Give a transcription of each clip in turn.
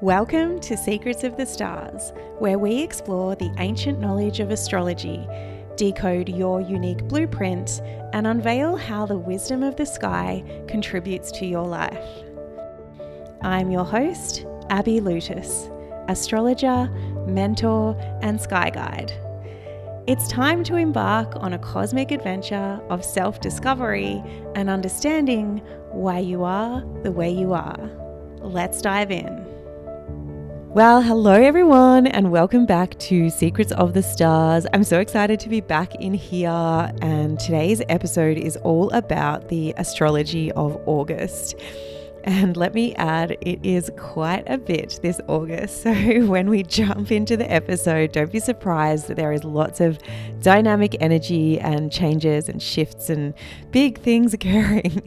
Welcome to Secrets of the Stars, where we explore the ancient knowledge of astrology, decode your unique blueprint, and unveil how the wisdom of the sky contributes to your life. I'm your host, Abby Lutis, astrologer, mentor, and sky guide. It's time to embark on a cosmic adventure of self-discovery and understanding why you are the way you are. Let's dive in. Well, hello everyone, and welcome back to Secrets of the Stars. I'm so excited to be back in here, and today's episode is all about the astrology of August. And let me add, it is quite a bit this August. So when we jump into the episode, don't be surprised that there is lots of dynamic energy and changes and shifts and big things occurring.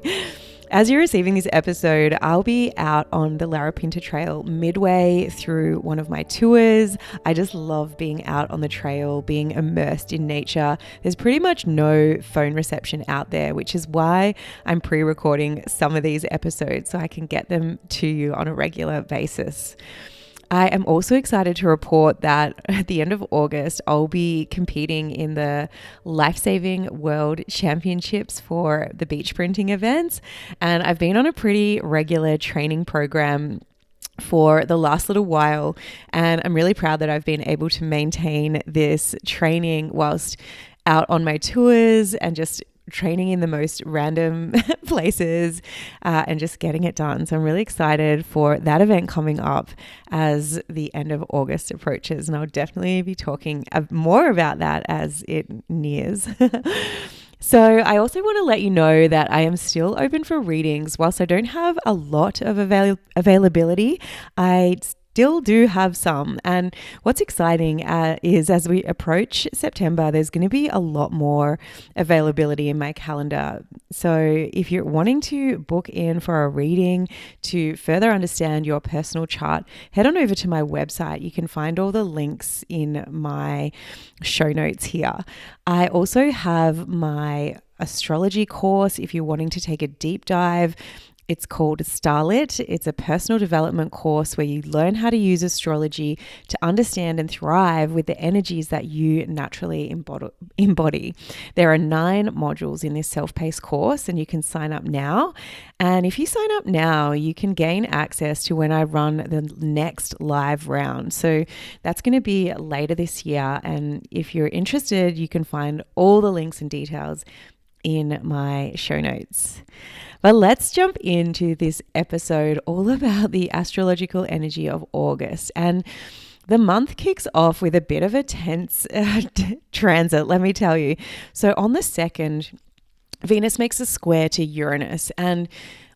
As you're receiving this episode, I'll be out on the Larapinta Trail midway through one of my tours. I just love being out on the trail, being immersed in nature. There's pretty much no phone reception out there, which is why I'm pre-recording some of these episodes so I can get them to you on a regular basis. I am also excited to report that at the end of August, I'll be competing in the Life-Saving World Championships for the beach printing events. And I've been on a pretty regular training program for the last little while. And I'm really proud that I've been able to maintain this training whilst out on my tours and just training in the most random places and just getting it done. So I'm really excited for that event coming up as the end of August approaches. And I'll definitely be talking more about that as it nears. So I also want to let you know that I am still open for readings. Whilst I don't have a lot of availability, I still do have some. And what's exciting is as we approach September, there's going to be a lot more availability in my calendar. So if you're wanting to book in for a reading to further understand your personal chart, head on over to my website. You can find all the links in my show notes here. I also have my astrology course if you're wanting to take a deep dive. It's called Starlit. It's a personal development course where you learn how to use astrology to understand and thrive with the energies that you naturally embody. There are 9 modules in this self-paced course, and you can sign up now. And if you sign up now, you can gain access to when I run the next live round. So that's going to be later this year. And if you're interested, you can find all the links and details in my show notes. But let's jump into this episode all about the astrological energy of August. And the month kicks off with a bit of a tense transit, let me tell you. So on the 2nd, Venus makes a square to Uranus, and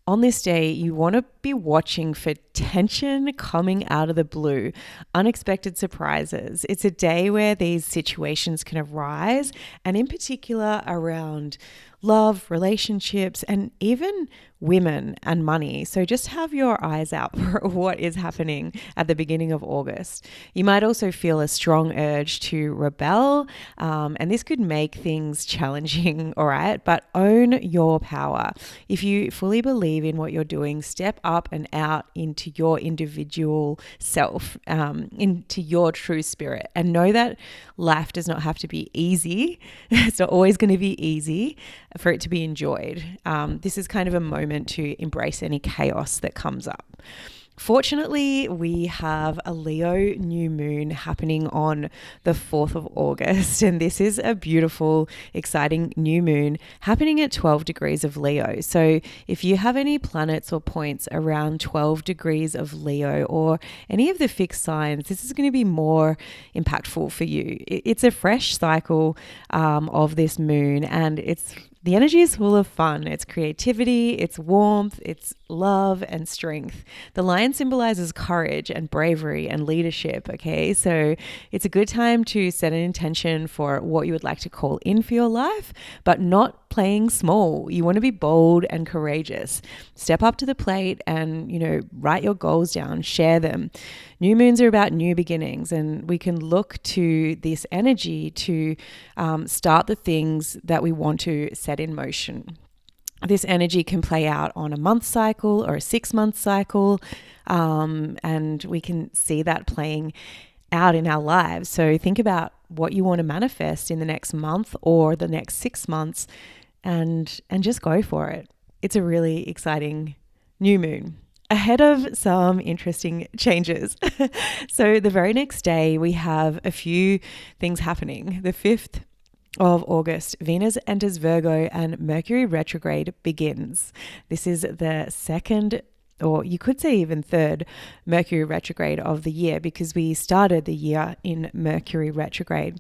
on this day, you want to be watching for tension coming out of the blue, unexpected surprises. It's a day where these situations can arise, and in particular around love, relationships, and even women and money. So just have your eyes out for what is happening at the beginning of August. You might also feel a strong urge to rebel, and this could make things challenging, all right? But own your power. If you fully believe in what you're doing, step up and out into your individual self, into your true spirit, and know that life does not have to be easy. It's not always going to be easy for it to be enjoyed. This is kind of a moment to embrace any chaos that comes up. Fortunately, we have a Leo new moon happening on the 4th of August, and this is a beautiful, exciting new moon happening at 12 degrees of Leo. So if you have any planets or points around 12 degrees of Leo or any of the fixed signs, this is going to be more impactful for you. It's a fresh cycle of this moon, and the energy is full of fun. It's creativity, it's warmth, it's love and strength. The lion symbolizes courage and bravery and leadership, okay? So it's a good time to set an intention for what you would like to call in for your life, but not playing small. You want to be bold and courageous. Step up to the plate and, write your goals down, share them. New moons are about new beginnings, and we can look to this energy to start the things that we want to set in motion. This energy can play out on a month cycle or a 6-month cycle, and we can see that playing out in our lives. So think about what you want to manifest in the next month or the next 6 months, and just go for it. It's a really exciting new moon ahead of some interesting changes. So the very next day, we have a few things happening. The 5th of August, Venus enters Virgo and Mercury retrograde begins. This is the second, or you could say even third, Mercury retrograde of the year, because we started the year in Mercury retrograde.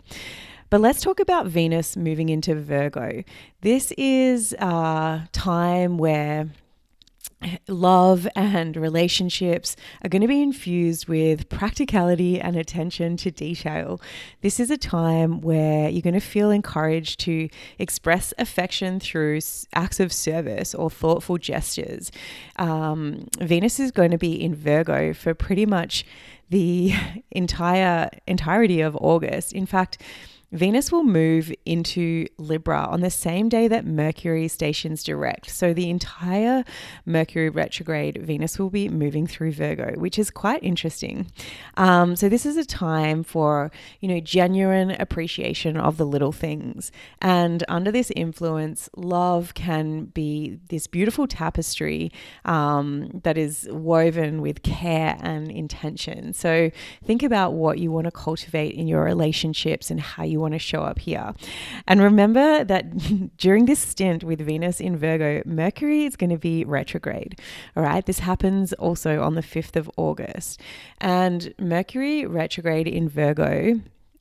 But let's talk about Venus moving into Virgo. This is a time where love and relationships are going to be infused with practicality and attention to detail. This is a time where you're going to feel encouraged to express affection through acts of service or thoughtful gestures. Venus is going to be in Virgo for pretty much the entirety of August. In fact, Venus will move into Libra on the same day that Mercury stations direct. So the entire Mercury retrograde, Venus will be moving through Virgo, which is quite interesting. So this is a time for, genuine appreciation of the little things. And under this influence, love can be this beautiful tapestry that is woven with care and intention. So think about what you want to cultivate in your relationships and how you want to show up here. And remember that during this stint with Venus in Virgo, Mercury is going to be retrograde. All right. This happens also on the 5th of August. And Mercury retrograde in Virgo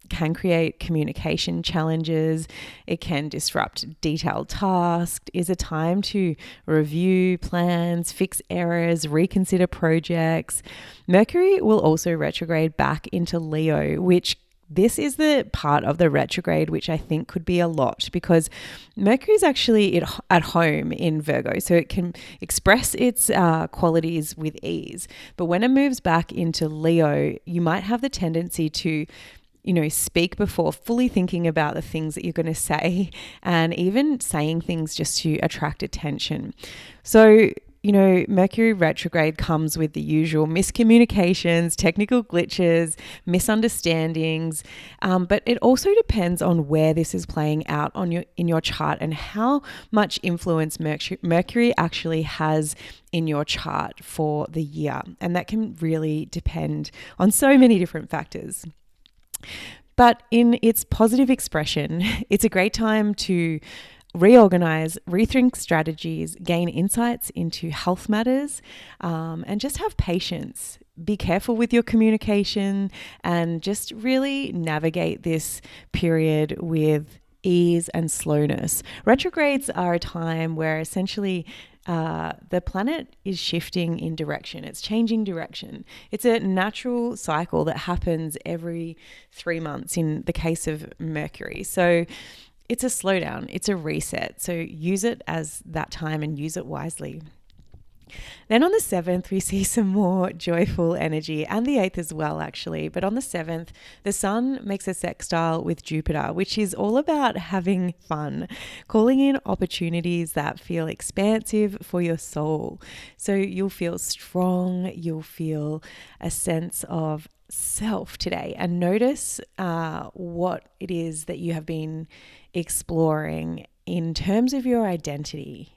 can create communication challenges. It can disrupt detailed tasks. Is a time to review plans, fix errors, reconsider projects. Mercury will also retrograde back into Leo, which this is the part of the retrograde which I think could be a lot, because Mercury is actually at home in Virgo, so it can express its qualities with ease. But when it moves back into Leo, you might have the tendency to speak before fully thinking about the things that you're going to say, and even saying things just to attract attention. So Mercury retrograde comes with the usual miscommunications, technical glitches, misunderstandings, but it also depends on where this is playing out in your chart and how much influence Mercury actually has in your chart for the year. And that can really depend on so many different factors. But in its positive expression, it's a great time to reorganize, rethink strategies, gain insights into health matters, and just have patience. Be careful with your communication and just really navigate this period with ease and slowness. Retrogrades are a time where essentially the planet is shifting in direction. It's changing direction. It's a natural cycle that happens every 3 months in the case of Mercury. So it's a slowdown. It's a reset. So use it as that time and use it wisely. Then on the 7th, we see some more joyful energy, and the 8th as well, actually. But on the 7th, the Sun makes a sextile with Jupiter, which is all about having fun, calling in opportunities that feel expansive for your soul. So you'll feel strong, you'll feel a sense of self today, and notice what it is that you have been exploring in terms of your identity.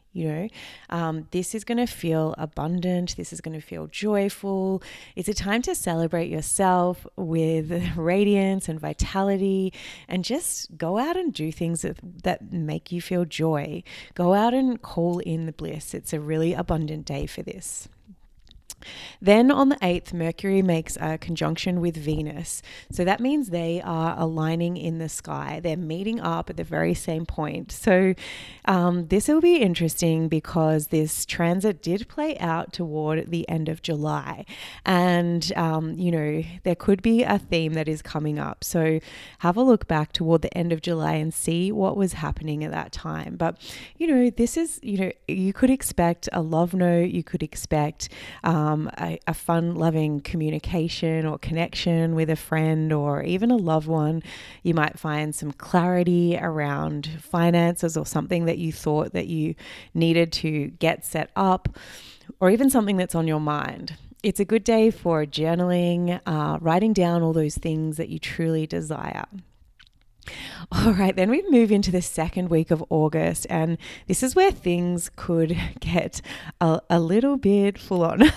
This is going to feel abundant. This is going to feel joyful. It's a time to celebrate yourself with radiance and vitality, and just go out and do things that make you feel joy. Go out and call in the bliss. It's a really abundant day for this. Then on the 8th, Mercury makes a conjunction with Venus. So that means they are aligning in the sky. They're meeting up at the very same point. So this will be interesting because this transit did play out toward the end of July. And, there could be a theme that is coming up. So have a look back toward the end of July and see what was happening at that time. But, this is, you could expect a love note. You could expect a fun-loving communication or connection with a friend or even a loved one. You might find some clarity around finances or something that you thought that you needed to get set up, or even something that's on your mind. It's a good day for journaling, writing down all those things that you truly desire. All right, then we move into the second week of August, and this is where things could get a little bit full on.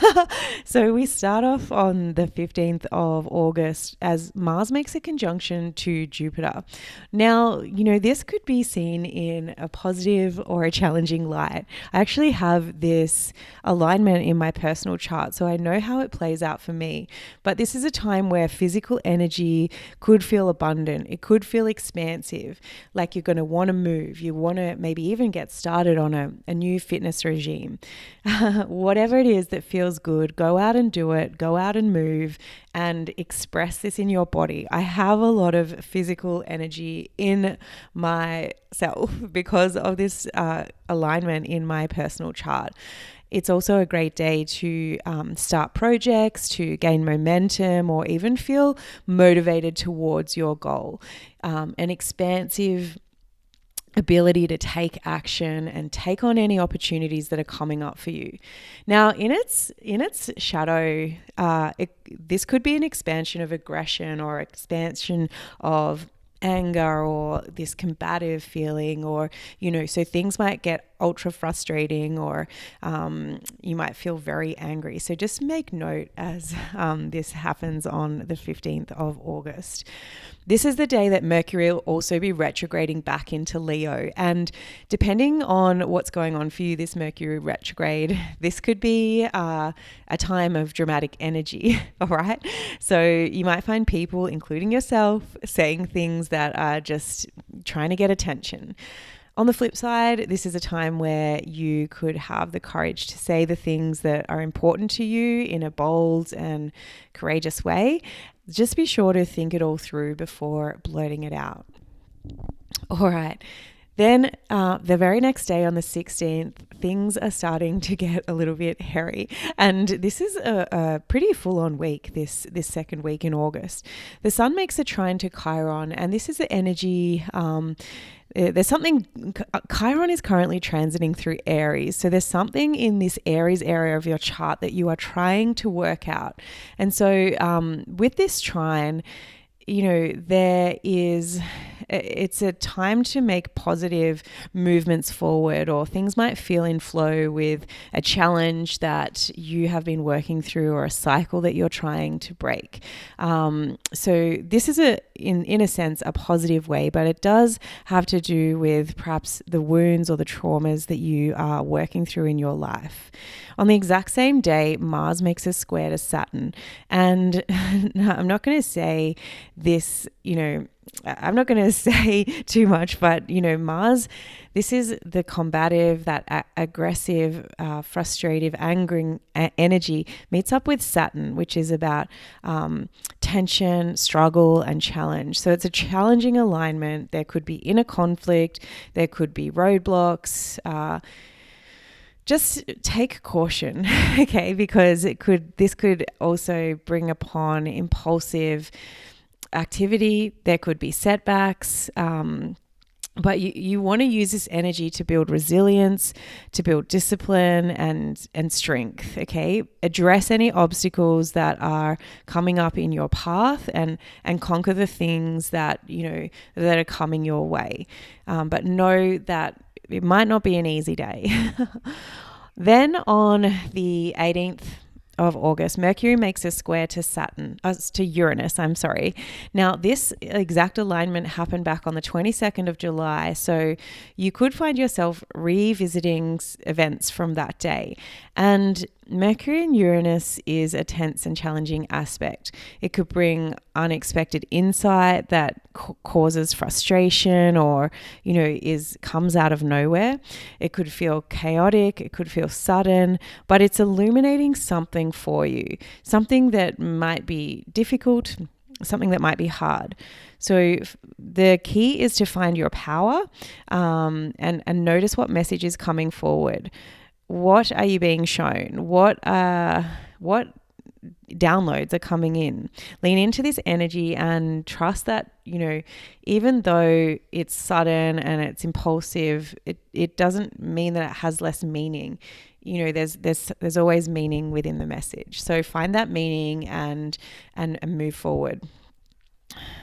So we start off on the 15th of August as Mars makes a conjunction to Jupiter. Now, this could be seen in a positive or a challenging light. I actually have this alignment in my personal chart, so I know how it plays out for me. But this is a time where physical energy could feel abundant. It could feel expansive, like you're going to want to move. You want to maybe even get started on a new fitness regime. Whatever it is that feels good, go out and do it. Go out and move and express this in your body. I have a lot of physical energy in myself because of this alignment in my personal chart. It's also a great day to start projects, to gain momentum, or even feel motivated towards your goal. An expansive ability to take action and take on any opportunities that are coming up for you. Now, in its shadow, this could be an expansion of aggression or expansion of anger or this combative feeling, or so things might get ultra frustrating, or you might feel very angry. So just make note as this happens on the 15th of August. This is the day that Mercury will also be retrograding back into Leo. And depending on what's going on for you, this Mercury retrograde, this could be a time of dramatic energy, all right? So you might find people, including yourself, saying things that are just trying to get attention. On the flip side, this is a time where you could have the courage to say the things that are important to you in a bold and courageous way. Just be sure to think it all through before blurting it out. All right. Then the very next day on the 16th, things are starting to get a little bit hairy. And this is a pretty full-on week, this second week in August. The sun makes a trine to Chiron, and this is the energy... there's something, Chiron is currently transiting through Aries. So there's something in this Aries area of your chart that you are trying to work out. And so with this trine, it's a time to make positive movements forward, or things might feel in flow with a challenge that you have been working through or a cycle that you're trying to break. So this is in a sense, a positive way, but it does have to do with perhaps the wounds or the traumas that you are working through in your life. On the exact same day, Mars makes a square to Saturn. And I'm not going to say this, I'm not going to say too much, but, Mars, this is the combative, that aggressive, frustrative, angering energy meets up with Saturn, which is about tension, struggle, and challenge. So it's a challenging alignment. There could be inner conflict. There could be roadblocks. Just take caution, okay? Because this could also bring upon impulsive activity. There could be setbacks, but you want to use this energy to build resilience, to build discipline and strength, okay? Address any obstacles that are coming up in your path and conquer the things that, that are coming your way. But know that it might not be an easy day. Then on the 18th of August, Mercury makes a square to Uranus, Now, this exact alignment happened back on the 22nd of July, so you could find yourself revisiting events from that day. And Mercury and Uranus is a tense and challenging aspect. It could bring unexpected insight that causes frustration or, comes out of nowhere. It could feel chaotic. It could feel sudden, but it's illuminating something for you, something that might be difficult, something that might be hard. So the key is to find your power and notice what message is coming forward. What are you being shown? What downloads are coming in. Lean into this energy and trust that, even though it's sudden and it's impulsive, it doesn't mean that it has less meaning. There's always meaning within the message. So find that meaning and move forward.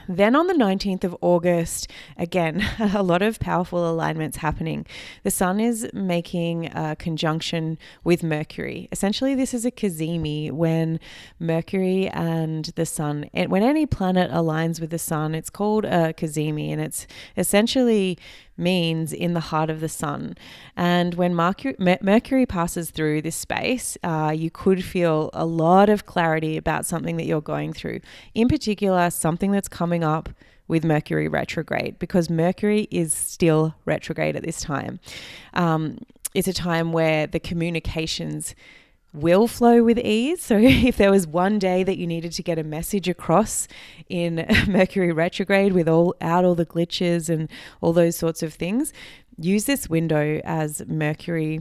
Then on the 19th of August, again, a lot of powerful alignments happening. The sun is making a conjunction with Mercury. Essentially, this is a cazimi when Mercury and the sun, when any planet aligns with the sun, it's called a cazimi, and it's essentially means in the heart of the sun. And when Mercury passes through this space, you could feel a lot of clarity about something that you're going through. In particular, something that's coming up with Mercury retrograde, because Mercury is still retrograde at this time. It's a time where the communications will flow with ease. So if there was one day that you needed to get a message across in Mercury retrograde without all the glitches and all those sorts of things, use this window as Mercury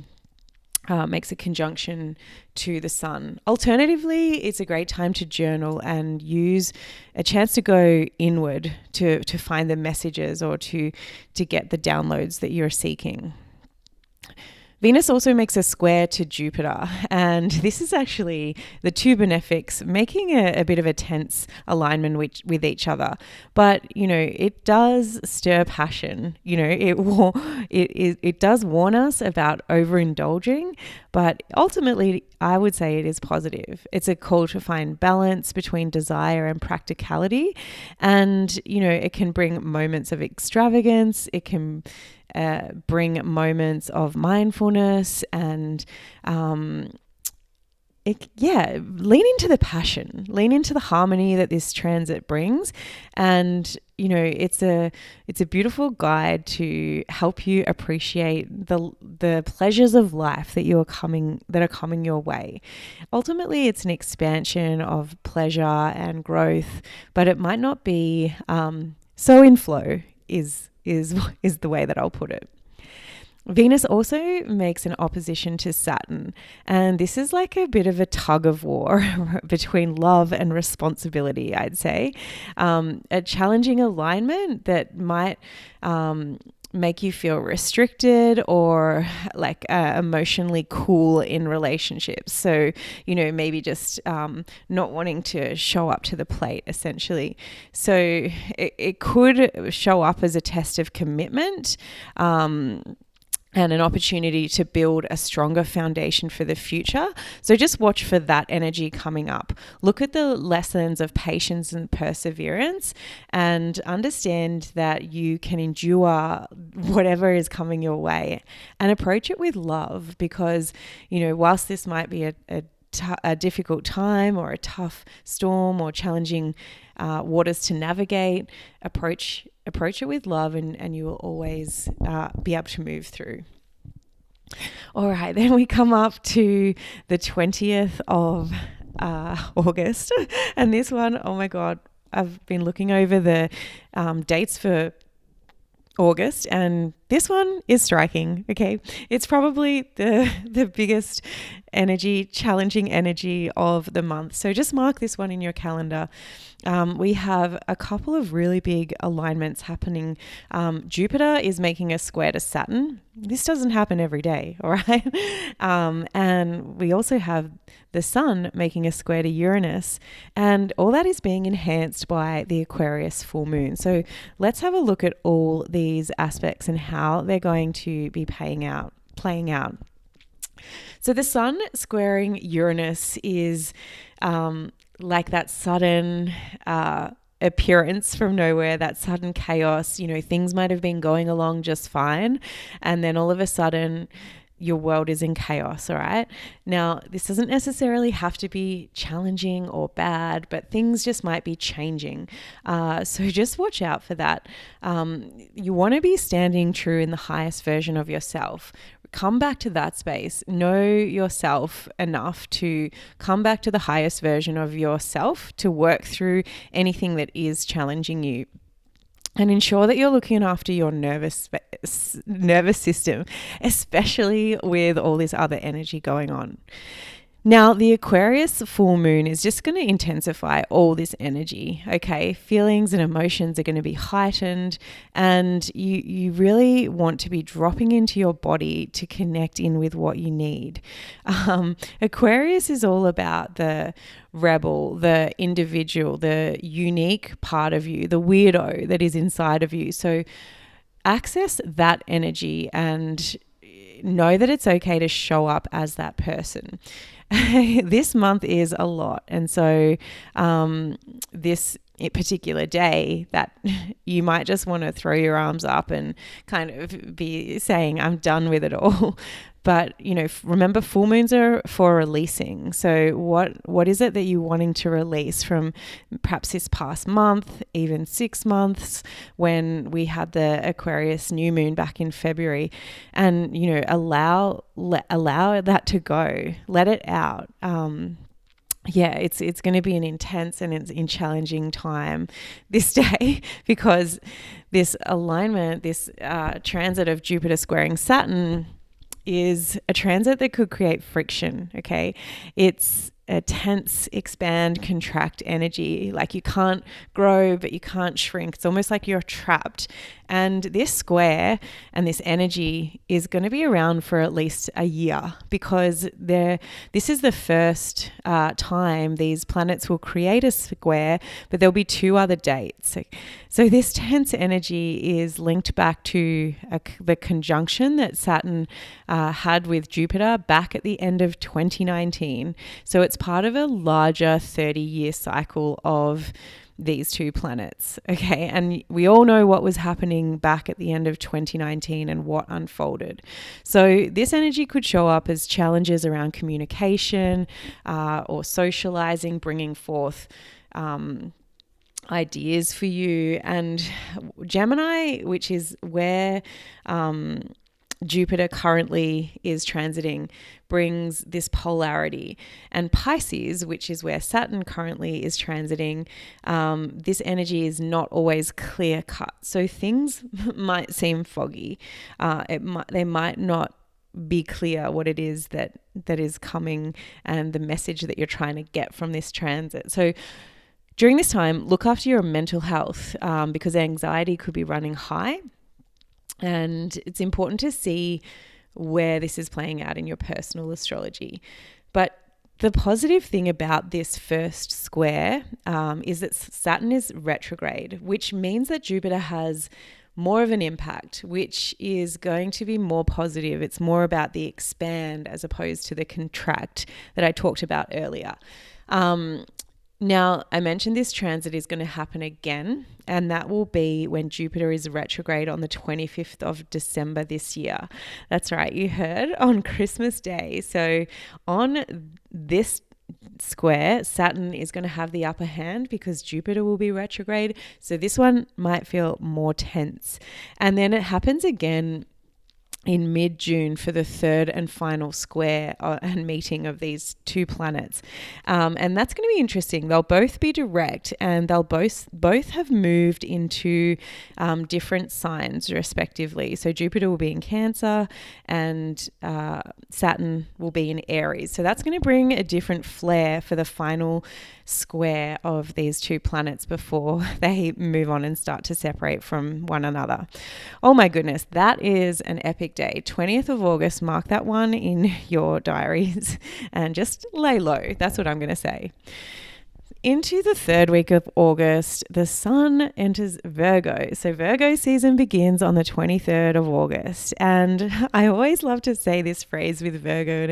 makes a conjunction to the sun. Alternatively, it's a great time to journal and use a chance to go inward to find the messages or to get the downloads that you're seeking. Venus also makes a square to Jupiter, and this is actually the two benefics making a bit of a tense alignment with each other. But, it does stir passion. It does warn us about overindulging, but ultimately I would say it is positive. It's a call to find balance between desire and practicality, and, it can bring moments of extravagance. It can bring moments of mindfulness and lean into the passion, lean into the harmony that this transit brings. And it's a beautiful guide to help you appreciate the pleasures of life that are coming your way. Ultimately, it's an expansion of pleasure and growth, but it might not be so in flow is the way that I'll put it. Venus also makes an opposition to Saturn, and this is like a bit of a tug of war between love and responsibility, I'd say. A challenging alignment that might make you feel restricted or like emotionally cool in relationships. So, maybe just not wanting to show up to the plate, essentially. So it could show up as a test of commitment, and an opportunity to build a stronger foundation for the future. So just watch for that energy coming up. Look at the lessons of patience and perseverance and understand that you can endure whatever is coming your way and approach it with love, because, whilst this might be a difficult time or a tough storm or challenging waters to navigate, approach it with love and you will always be able to move through. All right, then we come up to the 20th of August. And this one, oh my God, I've been looking over the dates for August, and this one is striking. Okay, it's probably the biggest challenging energy of the month. So just mark this one in your calendar. We have a couple of really big alignments happening. Jupiter is making a square to Saturn. This doesn't happen every day, all right? And we also have the sun making a square to Uranus, and all that is being enhanced by the Aquarius full moon. So let's have a look at all these aspects and how they're going to be playing out. So the sun squaring Uranus is like that sudden appearance from nowhere, that sudden chaos. Things might have been going along just fine, and then all of a sudden your world is in chaos, all right? Now, this doesn't necessarily have to be challenging or bad, but things just might be changing. So just watch out for that. You want to be standing true in the highest version of yourself. Come back to that space. Know yourself enough to come back to the highest version of yourself to work through anything that is challenging you. And ensure that you're looking after your nervous system, especially with all this other energy going on. Now, the Aquarius full moon is just going to intensify all this energy, okay? Feelings and emotions are going to be heightened, and you really want to be dropping into your body to connect in with what you need. Aquarius is all about the rebel, the individual, the unique part of you, the weirdo that is inside of you. So access that energy and know that it's okay to show up as that person. This month is a lot. And so this particular day that you might just want to throw your arms up and kind of be saying, I'm done with it all. But, remember, full moons are for releasing. So what is it that you're wanting to release from perhaps this past month, even 6 months, when we had the Aquarius new moon back in February? And, allow that to go. Let it out. It's going to be an intense and it's in challenging time this day, because this alignment, this transit of Jupiter squaring Saturn is a transit that could create friction, okay? It's a tense, expand, contract energy. Like you can't grow, but you can't shrink. It's almost like you're trapped. And this square and this energy is going to be around for at least a year, because this is the first time these planets will create a square, but there'll be 2 other dates. So this tense energy is linked back to the conjunction that Saturn had with Jupiter back at the end of 2019. So it's part of a larger 30-year cycle of these 2 planets, okay? And we all know what was happening back at the end of 2019 and what unfolded. So this energy could show up as challenges around communication or socializing, bringing forth ideas for you. And Gemini, which is where Jupiter currently is transiting, brings this polarity. And Pisces, which is where Saturn currently is transiting, this energy is not always clear cut. So things might seem foggy. They might not be clear what it is that is coming and the message that you're trying to get from this transit. So during this time, look after your mental health, because anxiety could be running high. And it's important to see where this is playing out in your personal astrology. But the positive thing about this first square is that Saturn is retrograde, which means that Jupiter has more of an impact, which is going to be more positive. It's more about the expand as opposed to the contract that I talked about earlier. Now, I mentioned this transit is going to happen again, and that will be when Jupiter is retrograde on the 25th of December this year. That's right, you heard, on Christmas Day. So on this square, Saturn is going to have the upper hand because Jupiter will be retrograde. So this one might feel more tense. And then it happens again in mid-June for the third and final square and meeting of these 2 planets. And that's going to be interesting. They'll both be direct, and they'll both have moved into different signs respectively. So Jupiter will be in Cancer and Saturn will be in Aries. So that's going to bring a different flair for the final square of these 2 planets before they move on and start to separate from one another. Oh my goodness, that is an epic day. 20th of August, mark that one in your diaries and just lay low. That's what I'm going to say. Into the 3rd week of August, the Sun enters Virgo. So Virgo season begins on the 23rd of August. And I always love to say this phrase with Virgo,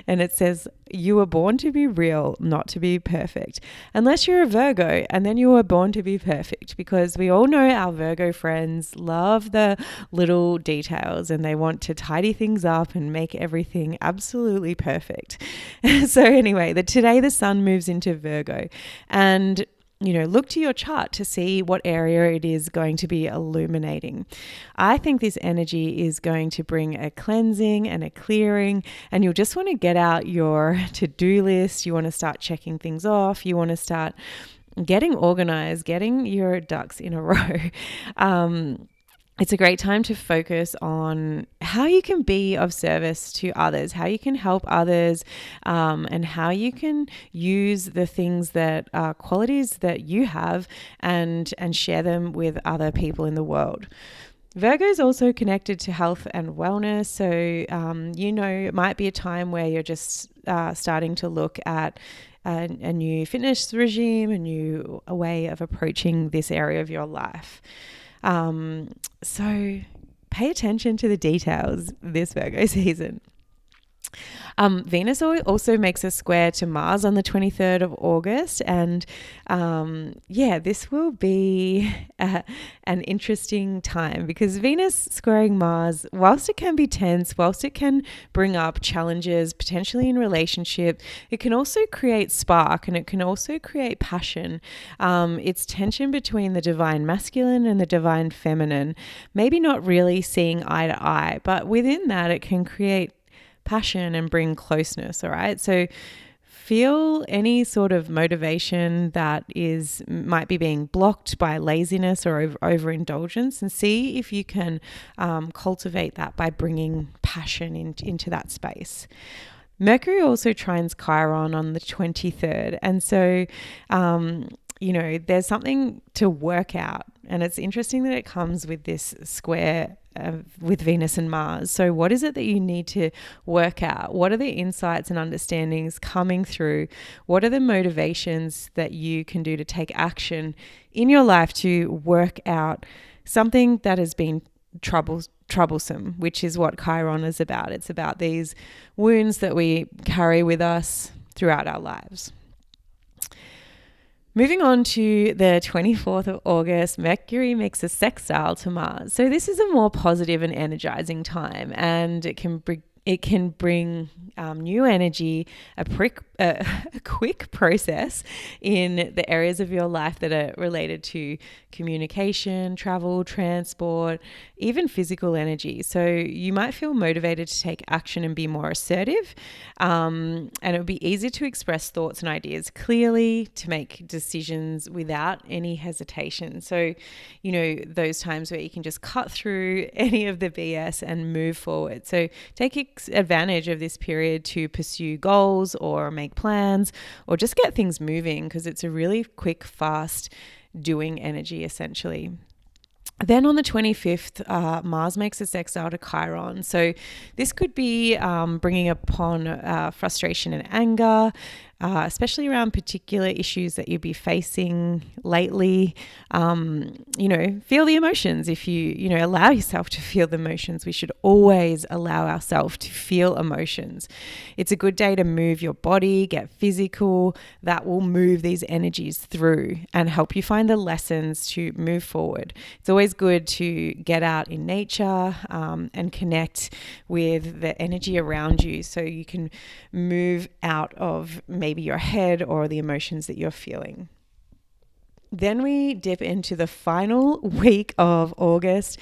and it says, you were born to be real, not to be perfect. Unless you're a Virgo, and then you were born to be perfect, because we all know our Virgo friends love the little details and they want to tidy things up and make everything absolutely perfect. So anyway, today the Sun moves into Virgo, and look to your chart to see what area it is going to be illuminating. I think this energy is going to bring a cleansing and a clearing, and you'll just want to get out your to-do list. You want to start checking things off. You want to start getting organized, getting your ducks in a row. it's a great time to focus on how you can be of service to others, how you can help others, and how you can use the things that are qualities that you have and share them with other people in the world. Virgo is also connected to health and wellness. So, it might be a time where you're just starting to look at a new fitness regime, a new way of approaching this area of your life. So pay attention to the details this Virgo season. Venus also makes a square to Mars on the 23rd of August. And this will be an interesting time because Venus squaring Mars, whilst it can be tense, whilst it can bring up challenges, potentially in relationship, it can also create spark and it can also create passion. It's tension between the divine masculine and the divine feminine, maybe not really seeing eye to eye, but within that it can create passion and bring closeness. All right. So feel any sort of motivation that might be being blocked by laziness or overindulgence, and see if you can cultivate that by bringing passion into that space. Mercury also trines Chiron on the 23rd. And so, there's something to work out. And it's interesting that it comes with this square with Venus and Mars. So what is it that you need to work out? What are the insights and understandings coming through? What are the motivations that you can do to take action in your life to work out something that has been troublesome, which is what Chiron is about. It's about these wounds that we carry with us throughout our lives. Moving on to the 24th of August, Mercury makes a sextile to Mars. So this is a more positive and energizing time, and it can bring new energy, a quick process in the areas of your life that are related to communication, travel, transport, even physical energy. So you might feel motivated to take action and be more assertive. And it would be easy to express thoughts and ideas clearly, to make decisions without any hesitation. So, those times where you can just cut through any of the BS and move forward. So take advantage of this period to pursue goals or make plans or just get things moving, because it's a really quick, fast doing energy essentially. Then on the 25th, Mars makes a sextile to Chiron. So this could be bringing upon frustration and anger, especially around particular issues that you'd be facing lately. Feel the emotions. If you allow yourself to feel the emotions, we should always allow ourselves to feel emotions. It's a good day to move your body, get physical. That will move these energies through and help you find the lessons to move forward. It's always good to get out in nature and connect with the energy around you so you can move out of maybe your head or the emotions that you're feeling. Then we dip into the final week of August,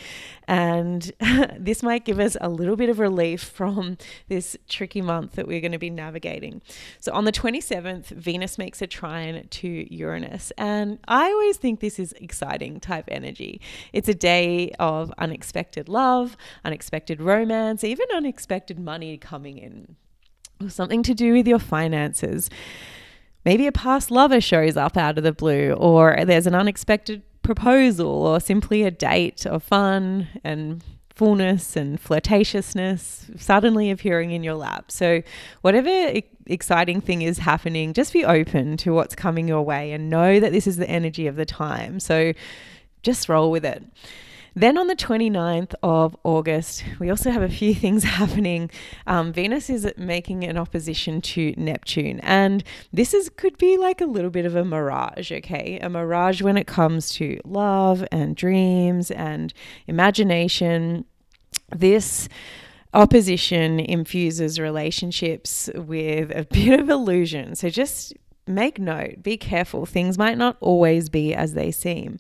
and this might give us a little bit of relief from this tricky month that we're going to be navigating. So on the 27th, Venus makes a trine to Uranus, and I always think this is exciting type energy. It's a day of unexpected love, unexpected romance, even unexpected money coming in, or something to do with your finances. Maybe a past lover shows up out of the blue, or there's an unexpected proposal, or simply a date of fun and fullness and flirtatiousness suddenly appearing in your lap. So whatever exciting thing is happening, just be open to what's coming your way and know that this is the energy of the time. So just roll with it. Then on the 29th of August, we also have a few things happening. Venus is making an opposition to Neptune, and this could be like a little bit of a mirage, okay? A mirage when it comes to love and dreams and imagination. This opposition infuses relationships with a bit of illusion. So just make note, be careful. Things might not always be as they seem.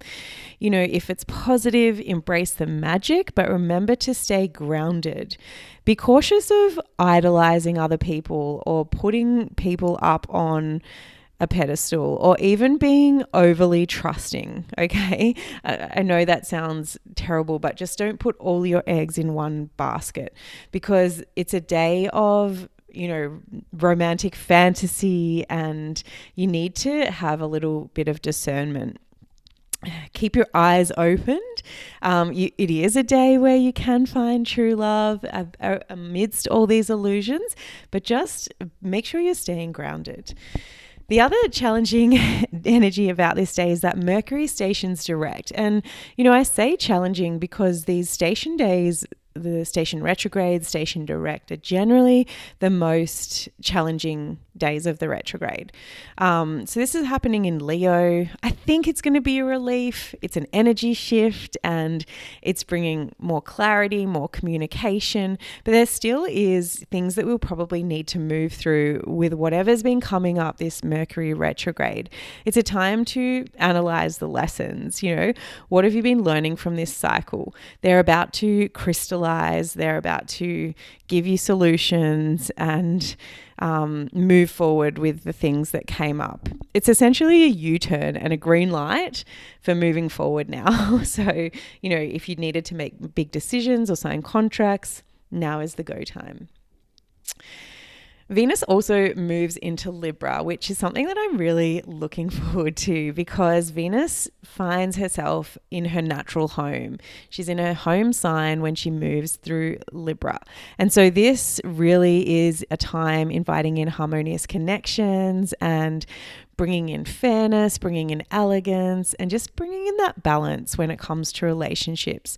If it's positive, embrace the magic, but remember to stay grounded. Be cautious of idolizing other people or putting people up on a pedestal or even being overly trusting. Okay. I know that sounds terrible, but just don't put all your eggs in one basket, because it's a day of, romantic fantasy, and you need to have a little bit of discernment. Keep your eyes opened. It is a day where you can find true love amidst all these illusions, but just make sure you're staying grounded. The other challenging energy about this day is that Mercury stations direct. And, I say challenging because these station days, the station retrograde, station direct, are generally the most challenging days of the retrograde. So this is happening in Leo. I think it's going to be a relief. It's an energy shift and it's bringing more clarity, more communication, but there still is things that we'll probably need to move through with whatever's been coming up this Mercury retrograde. It's a time to analyze the lessons. What have you been learning from this cycle? They're about to crystallize. They're about to give you solutions and move forward with the things that came up. It's essentially a U-turn and a green light for moving forward now. So, if you needed to make big decisions or sign contracts, now is the go time. Venus also moves into Libra, which is something that I'm really looking forward to, because Venus finds herself in her natural home. She's in her home sign when she moves through Libra. And so this really is a time inviting in harmonious connections and bringing in fairness, bringing in elegance, and just bringing in that balance when it comes to relationships.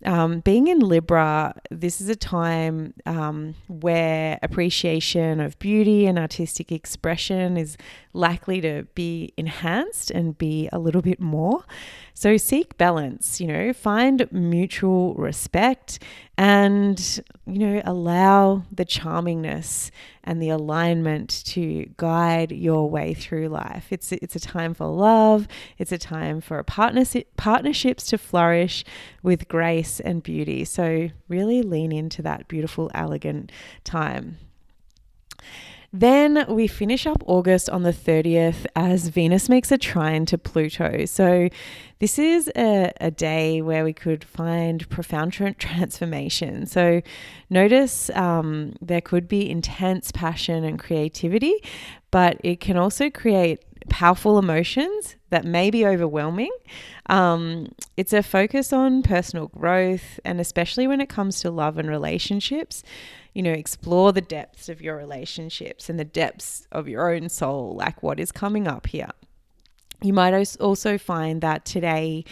Being in Libra, this is a time where appreciation of beauty and artistic expression is likely to be enhanced and be a little bit more. So seek balance, find mutual respect and, allow the charmingness and the alignment to guide your way through life. It's a time for love. It's a time for partnerships to flourish with grace and beauty. So really lean into that beautiful, elegant time. Then we finish up August on the 30th as Venus makes a trine to Pluto. So this is a day where we could find profound transformation. So notice there could be intense passion and creativity, but it can also create powerful emotions that may be overwhelming. It's a focus on personal growth, and especially when it comes to love and relationships, explore the depths of your relationships and the depths of your own soul, like what is coming up here. You might also find that today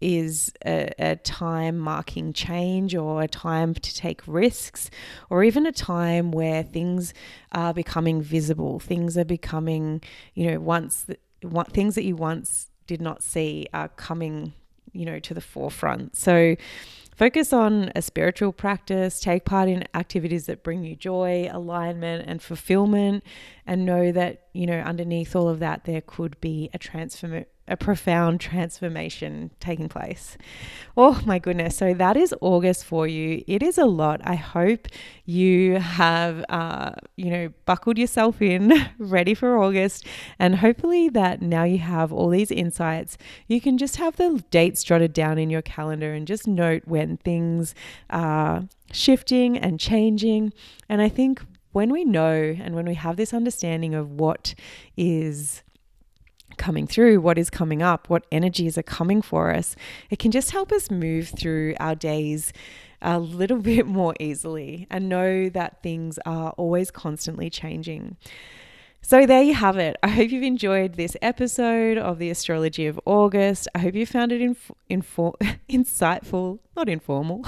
is a time marking change, or a time to take risks, or even a time where things are becoming visible. Things are becoming, things that you once did not see are coming, to the forefront. So focus on a spiritual practice, take part in activities that bring you joy, alignment, and fulfillment, and know that, underneath all of that, there could be a profound transformation taking place. Oh my goodness. So that is August for you. It is a lot. I hope you have, buckled yourself in, ready for August. And hopefully that now you have all these insights, you can just have the dates jotted down in your calendar and just note when things are shifting and changing. And I think when we know and when we have this understanding of what is coming through, what is coming up, what energies are coming for us, it can just help us move through our days a little bit more easily and know that things are always constantly changing. So there you have it. I hope you've enjoyed this episode of the Astrology of August. I hope you found it insightful, not informal.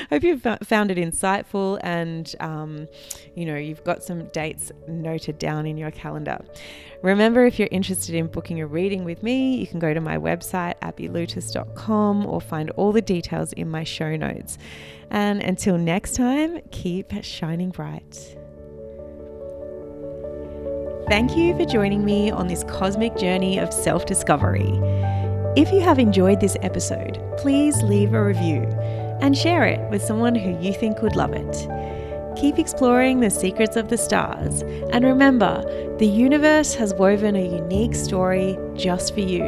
Hope you found it insightful and, you've got some dates noted down in your calendar. Remember, if you're interested in booking a reading with me, you can go to my website, abbylutis.com, or find all the details in my show notes. And until next time, keep shining bright. Thank you for joining me on this cosmic journey of self-discovery. If you have enjoyed this episode, please leave a review and share it with someone who you think would love it. keep exploring the secrets of the stars, and remember, the universe has woven a unique story just for you.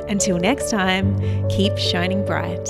Until next time, keep shining bright.